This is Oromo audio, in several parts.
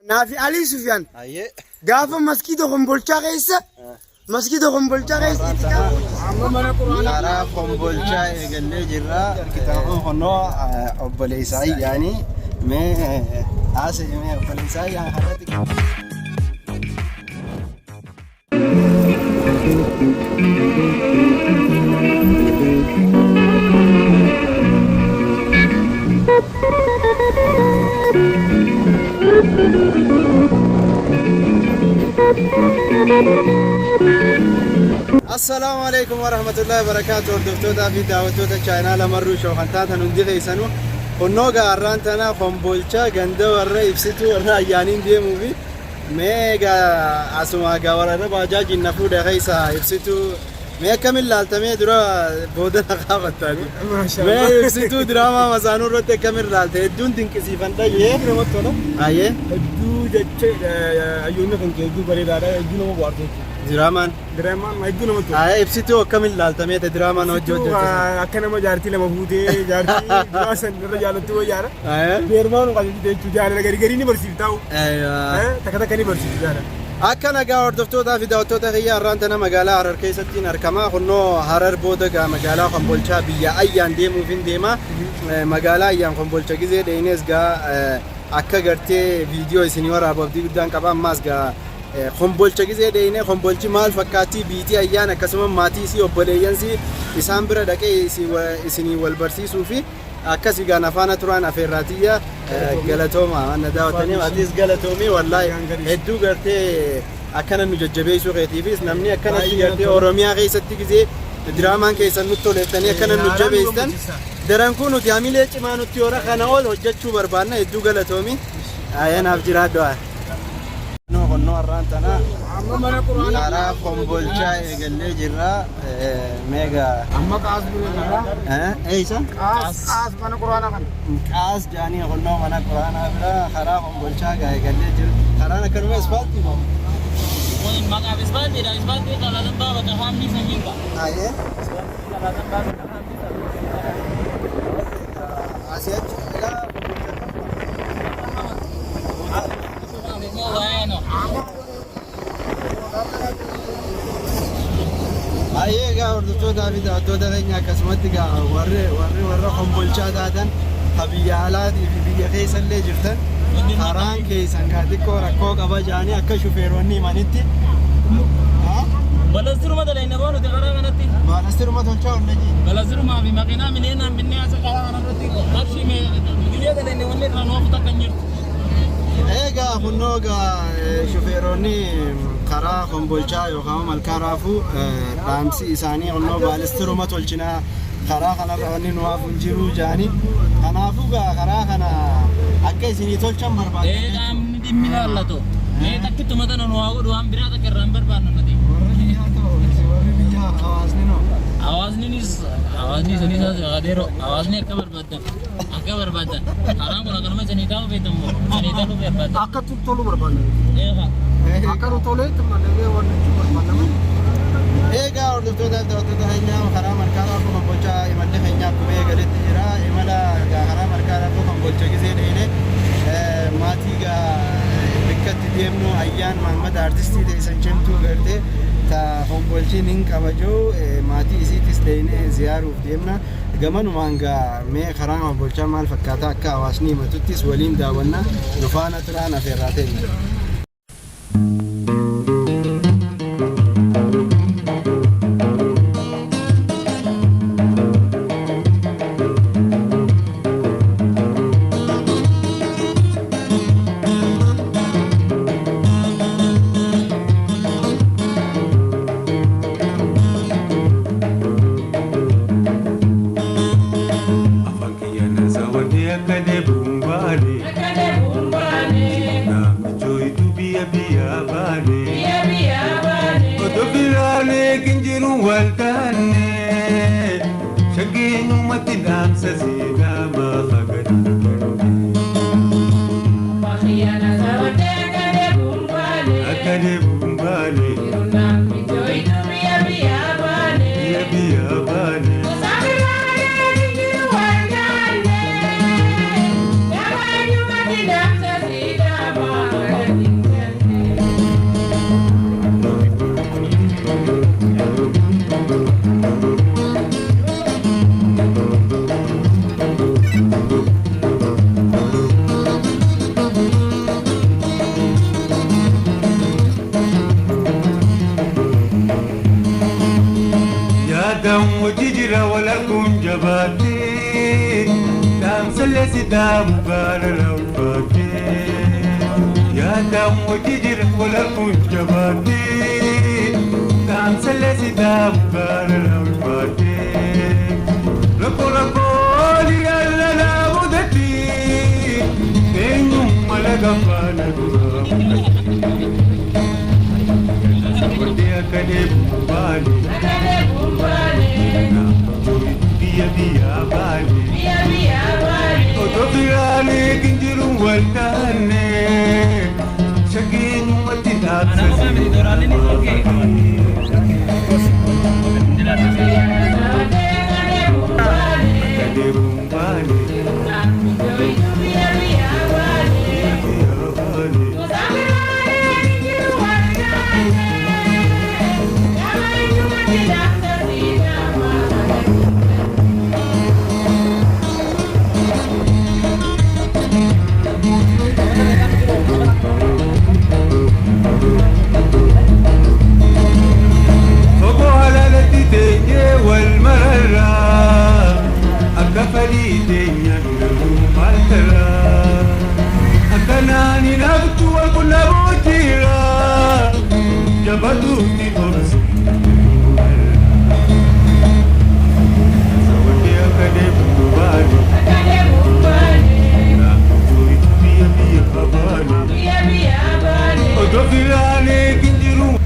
Naafi Ali Sufyan. Aye. Gaafa maskiita kombolchaa keessa. Maskiita kombolchaa keessa. Karaa kombolchaa eegallee jirra. Kitaaba honoo obboleessaa ayyaanii mee haasa mee obboleessaa ayyaan har'atti. السلام عليكم ورحمة الله وبركاته. دكتورة في دعوتنا channel مرة شو خنتاتنا ندير يسنو هنوجا أرانتنا خمبولشا جندو ورا يبسطوا ورا يانين دي موفي ميجا أسمع جوارنا باجاج النفود غيسا يبسطوا ميجا كمل لالتمي درا بودنا خابتاني ميجا يبسطوا دراما مزانو روتة كمل لالته دون تنكسي فندا يه Nama tola. أيه Hedduu jecha ayyoonni kan kee hedduu bareedaadha. Hedduu nama bohaarsu. درامان Diraamaan hedduu nama tola. يبسطوا كمل لالتمي دراما نوجو Akka nama jaartii lama fuutee jaartii duraa san irra jaalattu wayyaadha. أيه Beermaan qajeelchi jechuun jaalala garii ni barsiifti taa'u. أيوة Takka takka ni barsiifti jaalala. akkana gaa hordoftoota fi daawwattoota kiyya har'aantana magaalaa Harar keessatti argama. Kunnoo Harar booda gaa magaalaa Kombolchaa biyya ayyaan deemuuf hin deema. Magaalaa ayyaan Kombolcha gizee dheenes gaa akka gartee viidiyoo isinii waraabuuf guddaan qaba. Ammaas gaa Kombolcha gizee dheene Kombolchi maal fakkaatti biitii ayyaan akkasuma maatii isii obboleeyyansi isaan bira dhaqee isinii wal barsiisuu fi akkasii gaa nafaana turaan afeerraatiyya galatooma waan daawwatanii atis galatoomii wallaahi hedduu gartee akkana nu jajjabeessuu keetiifis namni akkanatti gartee Oromiyaa keessatti gizee diraamaan keessan nutti tolettanii akkana nu jabeessan daran kun nuti hamilee cimaa nutti yoora kana ol hojjechuu barbaanna hedduu galatoomii ayanaaf jiraadhu Konnoo har'aantana karaa Kombolchaa eegallee jirra meegaa Amma qaas bu'uura. eeysa Qaas mana quraanaa kan. qaas jaanii konnoo mana quraanaa bira karaa Kombolchaa gaa eegallee jiru karaan akkanuma ispaaltii moo Maka isbalti dah isbalti kalau lembah bakal hamil sehingga. ayee Kalau lembah bakal hamil. asii achi ilaa Mau bueno. ayee gaa hordoftoota fi daawwattoota keenya akkasumatti gaa warra Kombolchaa taatan biyya alaatii fi biyya keessa illee jirtan karaan keessan gaa xiqqoo rakkoo qaba jaanii akka shufeeronni himanitti Balasir mata lain apa? Nanti kalau nanti. baalastiruma tolchaa ollaji Balasir mah bima kena minena minnya sekarang nanti. Harus me dia ada lain wanne kalau aku tak kanjir. eegaa kunnoo gaa shufeeronni karaa Kombolchaa yookaan malkaa raafuu dhaamsi isaanii kunnoo baalastiruma tolchinaa karaa kanarra wanni nuwaaf hin jiru jaanii kanaafuu gaa karaa kana akka isinii tolchan barbaada Kami di Milan lah tu. Tak kita mata nonu aku dua hampir ada kerambar pan nanti. warri biyyaa ta'u warri biyyaa hawaasni noo Awas ni seni saja kadero. Awas ni kabar badan. Badan. Sekarang kalau kamu seni tahu betul mu. Seni tahu badan. Akka tolu barbaanna. Ya. Akka nu tolee malee waan barbaanna. eegaa hordoftoota daawwattoota keenyaa karaa malkaa raafuu Kombolchaa imalli keenyaa akkuma eegaletti jira imala gaa karaa malkaa raafuu Kombolcha gizee dheene maatii gaa bikkatti deemnu ayyaan Mahammad artistii teessan cimtuu gartee ta Kombolchiin hin kabajuu maatii isiitis dheene ziyaaruuf deemna gamanumaan gaa mee karaa Kombolchaa maal fakkaata akka hawaasni himatuttis waliin daawwanna nu faana turaan afeerraa teenya. دم وتجرى ولا كون جباتي دم سلسي دم قال الفاتي يا دم وتجرى ولا كون جباتي دم سلسي دم قال الفاتي لكو لكو ليالا لا ودتي تنيم ملقا فانا ودي أكدب بالي Biya bali Otobirali kinjiru waltane Shaginu matidat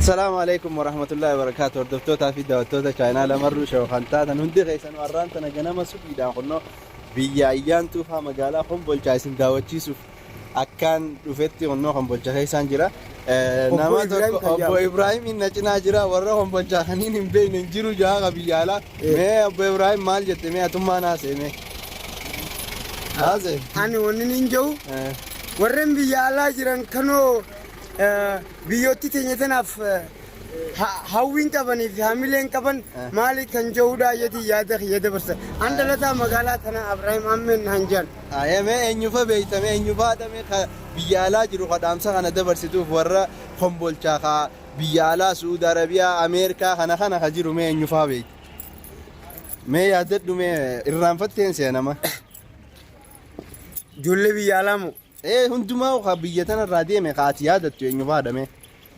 السلام عليكم ورحمة الله وبركاته. وردفتوتا في دوتوتا كاينا لمرو شو خانتاتا نندي غيسان ورانتنا جنما سوفي دا خنو بيا ايان توفا مقالا خنبول جايسن داوتشي سوف أكان رفتي خنو خنبول جايسان جرا نما أبو إبراهيم إن نجنا جرا ورا خنبول جاخنين بين نجرو جاها بيالا مي أبو إبراهيم مال جت مي أتوما ناس مي هذا أنا وننجو ورم بيالا جران كانوا بيوتي تنيتناف هاوين كبني فاميلين كبن مالي كنجودا يدي يادخ يد برس عندنا مقالات أنا إبراهيم أمين هنجان أيه ما إنيوفا بيت ما إنيوفا ده ما بيالا جرو قدام سخنا ده برسيتو ورا خمبول شاخا بيالا سعود عربية أمريكا خنا خجرو ما إنيوفا بيت ما يادت دو ما إيران فتين سينا ما جولي بيالا مو إيه هندما وخبيتنا الرادية ما قاتيادت تو إنيوفا ده ما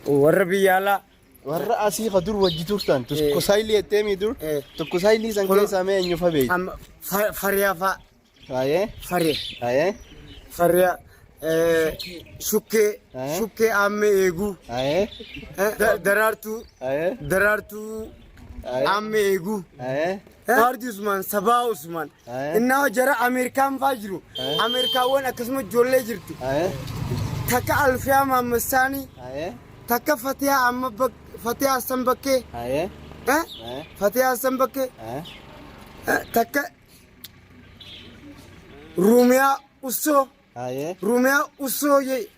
ور بيالا ورا أسي خدور وجيتورتان تكوسايلي التامي دور تكوسايلي سانكي سامي إنيوفا بيت أم فريا فا أيه فريا أيه فريا شوكي أمي إيجو أيه درارتو أمي إيجو هاردي عثمان سبا عثمان إنه جرى أمريكان فاجرو أمريكا وين أكسمو جولي جرتي تكا ألفيا مامساني تكا فتيا سمبكي فتيا سمبكي تكا روميا أسو يي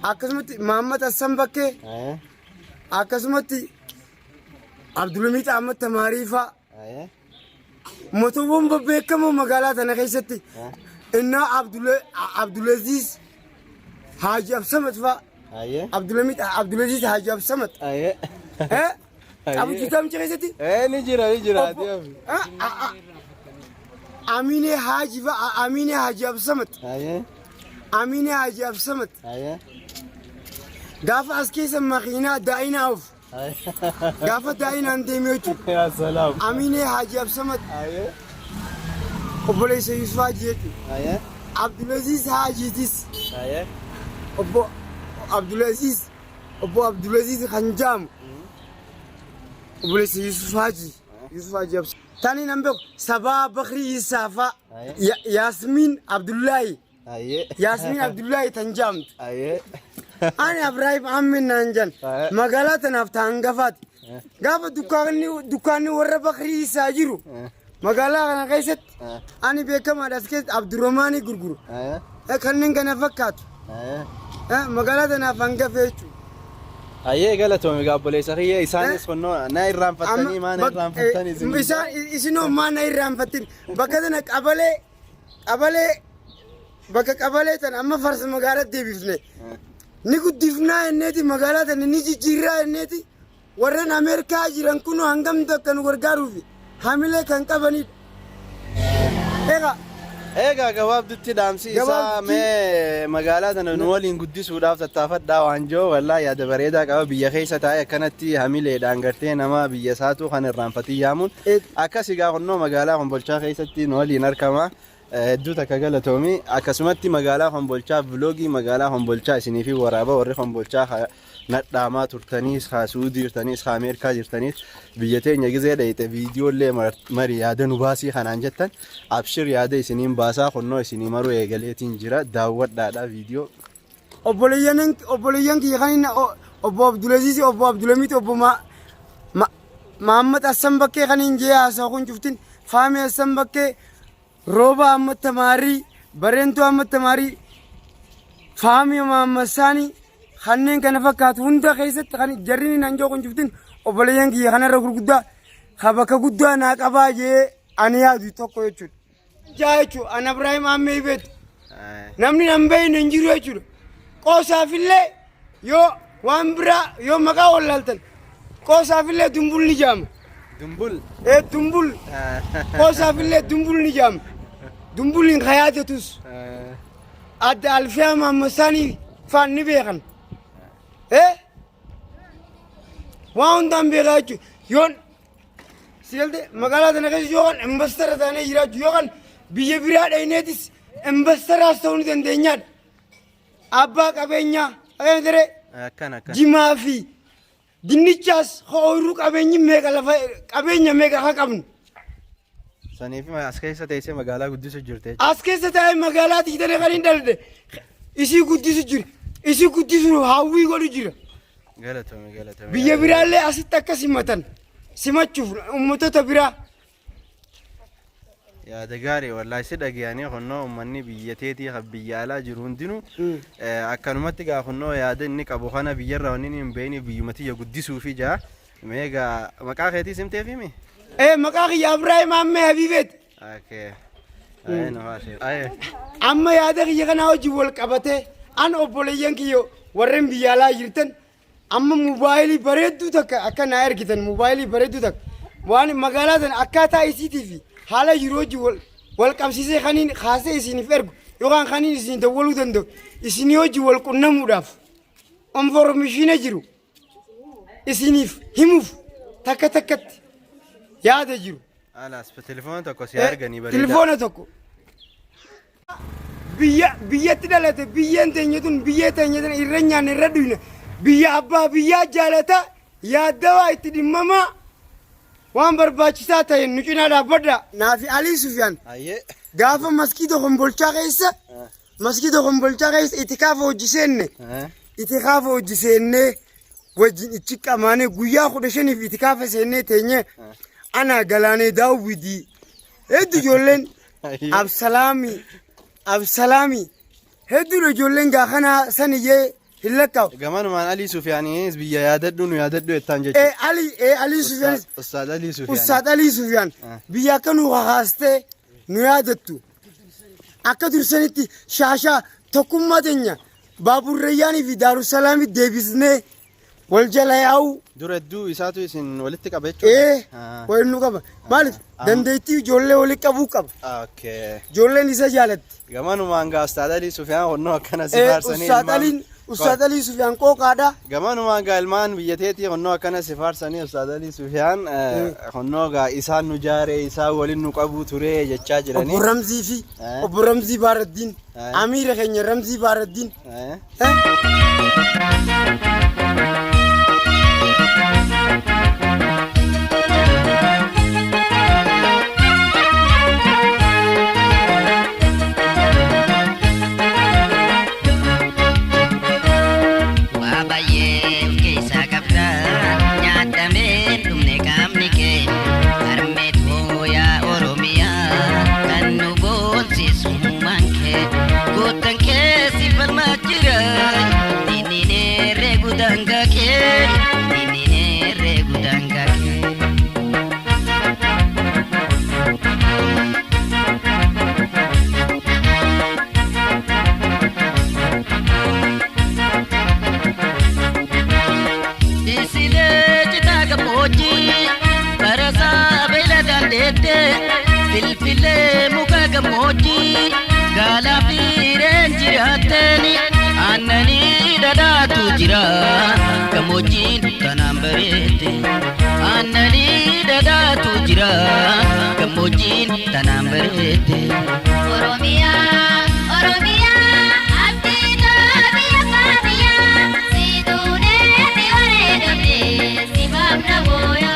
أكسمتي محمد سمبكي أكسمتي عبدالميت أحمد تماريفا متوبون ببيكم ومقالات أنا خيستي إنه عبدالعزيز حاجي أبسمت فا عبدالعزيز حاجي أبسمت أبو جيتام خيستي نجرا أمينة حاجي فا أمينة حاجي أبسمت أمينة حاجي أبسمت قاف أسكيس مخينا داينا أوف قافة داينا عندي ميوتو يا سلام أمينة حاجي أبسمت أبو ليس يوسف حاجيتي عبدالعزيز حاجيتيس أبو عبدالعزيز خنجام أبو ليس يوسف حاجي أبسمت تاني نمبر سبا بخري يسافا ياسمين عبد الله تنجمت أنا إبراهيم أمين نانجان مقالاتنا فتانقفات قابل دكاني ورا بخري يساجرو مقالا أنا قيست أنا بيكم على سكت عبد الرحمن غرغر كنن كنا فكات مقالاتنا فانقفيتو أيه قالتهم يقابل ليس هي إنسان سكنوا ناير رام فتني ما ناير رام فتني إنسان إسنو ما ناير رام فتني بكذا قبله بكقبله تن أما فرس مقالات دي بيفني نيكو دفنا النتي مقالات نيجي جيرا النتي warreen Ameerikaa jiran kun hangam kan gargaaruuf hamilee kan qabanidha. Egaa gabaabdutti dhaamsi isaa mee magaalaa tana nu waliin guddisuudhaaf tattaafadhaa waan jiru wallaahi yaada bareedaa qaba biyya keessa taa'ee akkanatti hamileedhaan gartee nama biyya isaatu kan irraanfatii yaamuun akkas egaa kunnoo magaalaa Kombolchaa keessatti nu waliin argama. Hedduu takka galatoomii akkasumatti magaalaa Kombolchaa vloogii magaalaa Kombolchaa isinii fi waraaba warri Kombolchaa nadhaamaa turtaniis haa Suudii jirtaniis haa Ameerikaa jirtaniis biyya teenya gizee dhayite viidiyoolee mari yaada nu baasii kanaan jettan abshir yaada isiniin baasaa kunnoo isinii maruu eegaleetiin jira daawwadhaadha viidiyoo. Obboleeyyan kiyya kan obbo Abdulaziz obbo Abdulamit obbo Mahammad Hassan bakkee kan hin jee haasaa kun cuftin Faamii Hassan bakkee Rooba Ahmad Tamarii Bareentuu Ahmad Tamarii Faamii Mahammad Saanii kanneen kana fakkaatu hunda keessatti kan jarriin nanjoo kun cuftin obboleeyyan kiyya kanarra gurguddaa bakka guddaa naa qabaa jee ani yaadu tokko jechuudha. Jaa jechuudha ana Ibrahim Ammee beetu namni nan beeyne hin jiru jechuudha. Qoosaafillee yoo waan biraa yoo maqaa wallaaltan qoosaafillee dumbul ni jaama. Dumbul? Dumbul. Qoosaafillee dumbul ni jaama. Dumbuliin hayaatetus adda Alfiyaa Mahammad Saanii faan ni beekan. Waan hundaan beekaa jechuudha. Yoon siyalte magaalaa tana keessa yookaan investara taanee jiraachuu yookaan biyya biraa dhayneetis investaraas ta'uu ni dandeenyaadha. Abbaa qabeenyaa akkana jimaa fi dinnichaas ooyiruu qabeenyi meeqa lafa qabeenya meeqa haa qabnu. Saniif as keessa teessee magaalaa guddisu jirte. As keessa taa'ee magaalaa tiitanii kan hin dalde isii guddisu jira. Isii guddisu hawwii godhu jira. Galatoomi. Biyya biraallee asitti akka simatan simachuuf uummattoota biraa. Yaada gaarii wallaahi si dhagayanii kunnoo uummanni biyya teetii biyya alaa jiru hundinuu akkanumatti gaa kunnoo yaada inni qabu kana biyyarra wanni hin beekne biyyumatiyya guddisuu fi jaa meegaa maqaa keetii simtee fi maqaa kiyya Ibrahim Ammee Habibeet. Amma yaada kiyya kanaa hojii wal qabatee an obboleeyyan kiyya warreen biyya alaa jirtan amma moobaayilii bareedduu takka akka naa ergitan moobaayilii bareedduu takka waan magaalaa tana akkaataa isiitii fi haala yeroo hojii wal qabsiisee kaniin kaasee isiniif ergu yookaan kaniin isin dawwaluu danda'u isinii hojii wal qunnamuudhaaf informaationa jiru isiniif himuuf takka takkatti yaada jiru. Alaas telefoona tokko si arganii bareeda. Telefoona tokko. Biyyatti dhalate biyyeen teenya tun biyyee teenya tun irra nyaanne irra dhuyne biyya abbaa biyyaa jaalata yaaddawaa itti dhimmamaa waan barbaachisaa ta'e nu cinaa dhaabbadha. Naafi Alii Sufiyaan gaafa maskiida Kombolchaa keessa itikaafa hojii seenne wajjin ichi qamaanee guyyaa 15 itikaafa seennee teenye ana galaanee daawwidii hedduu ijoolleen Absalaami hedduu ijoolleen gaa kana saniyyee hin lakkaa'u. Gamanumaan Alii Sufiyaanis biyya yaadadhu jettaan jechuudha. Alii Sufiyaanis Ustaad Alii Sufiyaan biyya akka nu haastee nu yaadattu akka dursanitti shaashaa tokkummaa teenya Baaburrayyaanii fi Daarussalaamitti deebisnee wal jala yaa'u. Dura hedduu isaatu isin walitti qaba jechuudha. Waliin nu qaba. Maaliif dandeettii ijoollee walitti qabuu qaba. Ijoolleen isa jaalatti. Gamanumaan gaa Ustaad Alii Sufiyaan honnoo akkana si faarsanii. Ustaad Alii Sufiyaan qooqaadha. Gamanumaan gaa ilmaan biyya teetii honnoo akkana si faarsanii Ustaad Alii Sufiyaan honnoo gaa isaan nu jaaree isaan waliin nu qabuu turee jechaa jiranii. Obbo Ramzii fi obbo Ramzii Baaraddiin amiira keenya Ramzii Baaraddiin. Gudang ke si farmajira, ini ne re gudang ke Magala firen jiratani annani dadatu jira kamojin tanambarete annani dadatu jira kamojin tanambarete Oromia Oromia Abdina biya kabiya Sidune diore gamne Sibab na boya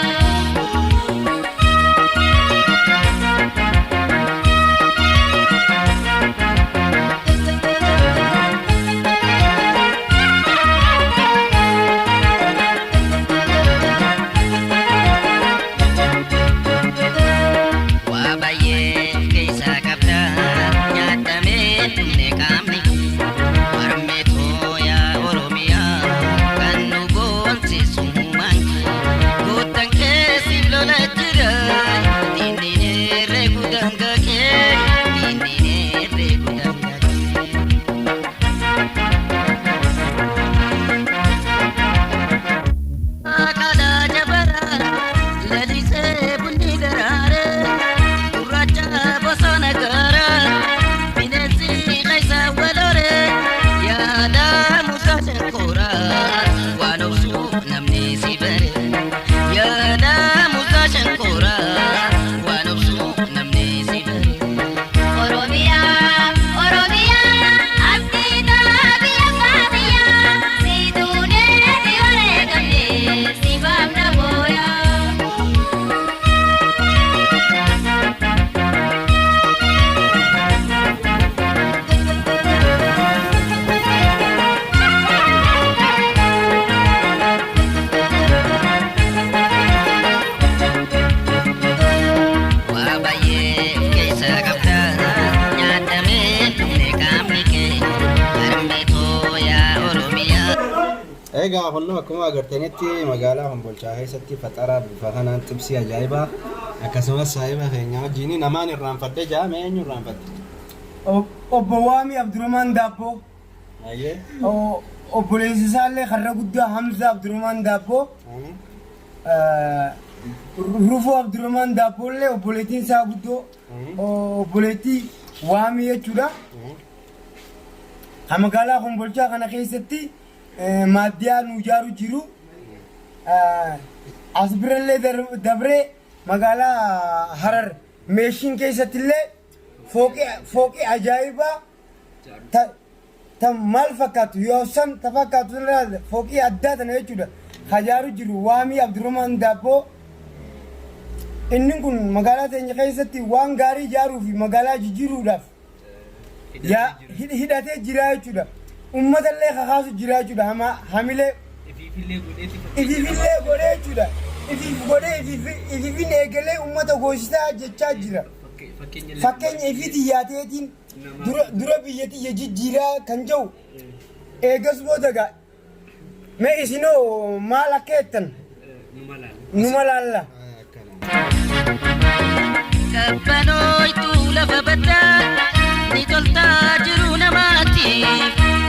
Egaa kunoo akkuma agartanitti magaalaa Kombolchaa keessatti faxara bifa kanaan xibsii ajaa'ibaa akkasumas saayiba keenya wajjin namaan irraanfadde jaame eenyu irraanfadde? Obbo Waami Abdurrahman Daabboo. Ayyee. Obboleessi isaallee karra guddaa Hamza Abdurrahman Daabboo. Rufuu Abdurrahman Daabboollee obboleettiin isaa guddoo obboleettii Waami jechuudha. Ha magaalaa Kombolchaa kana keessatti maaddiyaa nu ijaaru jiru as birallee dabree magaalaa Harar meeshiin keessatti illee fooqii ajaa'ibaa ta maal fakkaatu yoo san ta fakkaatu fooqii addaa tana jechuudha ijaaru jiru Waamii Abdurrahman Daabboo. Inni kun magaalaa teenya keessatti waan gaarii ijaaruu fi magaalaa jijjiiruudhaaf hidhatee jira jechuudha. Uummatallee kakaasu jira jechuudha. Hamilee ififillee godhee jechuudha. Ififin eegalee uummata goosisaa jechaa jira. Fakkeenya ifiti yaateetiin dura biyya tiyya jijjiiraa kan jiru eegas booda gaa mee isinoo maal akka jettan numa laalla. Kabbanoitu lafa baddaa ni toltaa jiru namaatti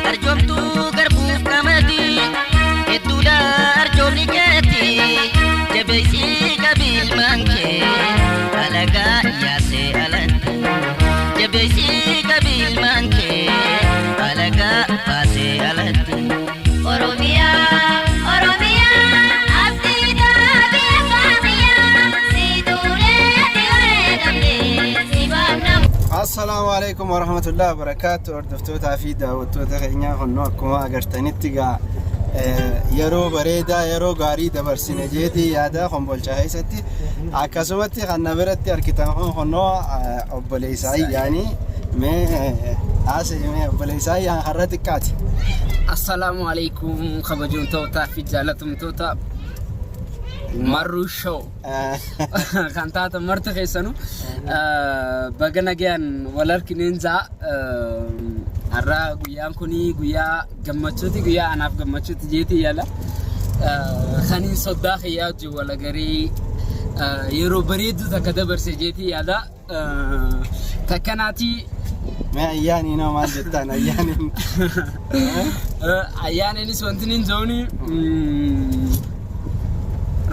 arjoomtuu garbuuf qamadii hedduudha arjoomni keetti jabeessii qabiilmaan kee alagaa yaasee alatti jabeessii qabiilmaan kee alagaa baasee alatti. Oromia Oromia Abdina biya kabiya Sidune diore gamne Sibab na Assalamu alaikum warahmatullahi wabarakatuh. Hordoftoota fi daawwattoota keenya kunoo akkuma agartanitti gaa yeroo bareedaa yeroo gaarii dabarsine jeetii yaada Kombolchaa keessatti akkasumatti kan na biratti argitan kunoo obboleessa ayyaanii mee asii obboleessa ayyaan har'a xiqqaati. Assalamu alaikum kabajamtoota fi jaalatamtoota Marru show kan taata marti keessanu baga nagaan wal argineenza har'a guyyaan kuni guyyaa gammachuuti guyyaa anaaf gammachuuti jeetii yaala kaniin soddaa xiyyaa jiru wala garii yeroo bareedu takka dabarse jeetii yaala takkanaati mee ayyaanii noo maal jettaan ayyaaniin ayyaaniinis wanti nin zooni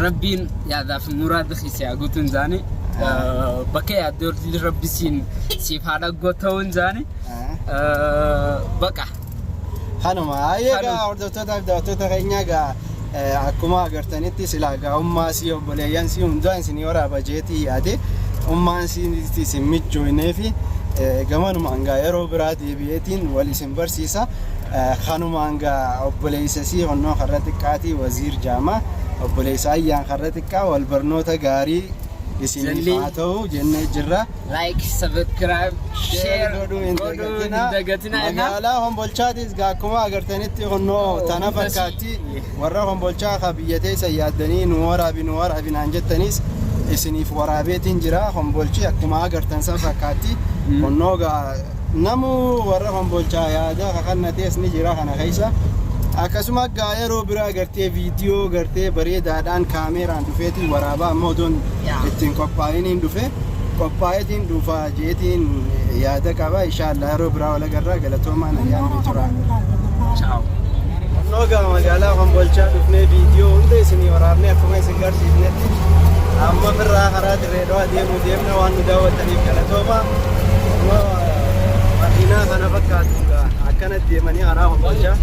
Rabbiin yaadaaf muraada keessaa guutuun zaani bakka yaaddoorri rabbisiin siif haadha goota'uun zaani Baqa. Kanuma egaa hordoftoota fi daawwattoota keenya egaa akkuma agartanitti silaa egaa ummaa si obboleeyyan si hundaan isinii waraaba jeetii yaade ummaan si isin michoonee fi gamanumaan egaa yeroo biraa deebi'eetiin wal isin barsiisa. Kanumaan egaa obboleessa si honnoo karra xiqqaatii waziir jaamaa obboleessa ayyaan karra xiqqaa wal barnoota gaarii isiniif haa ta'u jennee jirra. Like, subscribe, share godhuu hin dagatinaa. Magaalaa Hombolchaatis egaa akkuma agartanitti honnoo tana fakkaatti warra Hombolchaa ka biyya teessa yaaddanii nu waraabi naan jettanis isiniif waraabeetiin jira. Hombolchi akkuma agartan san fakkaatti honnoo egaa namu warra Hombolchaa yaada kakannatees ni jira kana keessa. Akkasuma egaa yeroo biraa agartee viidiyoo gartee bareedaadhaan kaameeraan dhufeetiin waraabaa amma odoon ittiin qophaa'iniin dhufe qophaa'eetiin dhufa jeetiin yaada qaba. Inshaallah yeroo biraa wal agarraa galatoomaa nagaan tura. Ciao. Honnoo egaa magaalaa Hombolchaa dhufnee viidiyoo hunda isinii waraabnee akkuma isin garsiifnetti amma birraa karaa dirreedhaa deemna waan nu daawwattaniif galatoomaa. Makiinaa kana fakkaatu akkanatti deemanii karaa Hombolchaa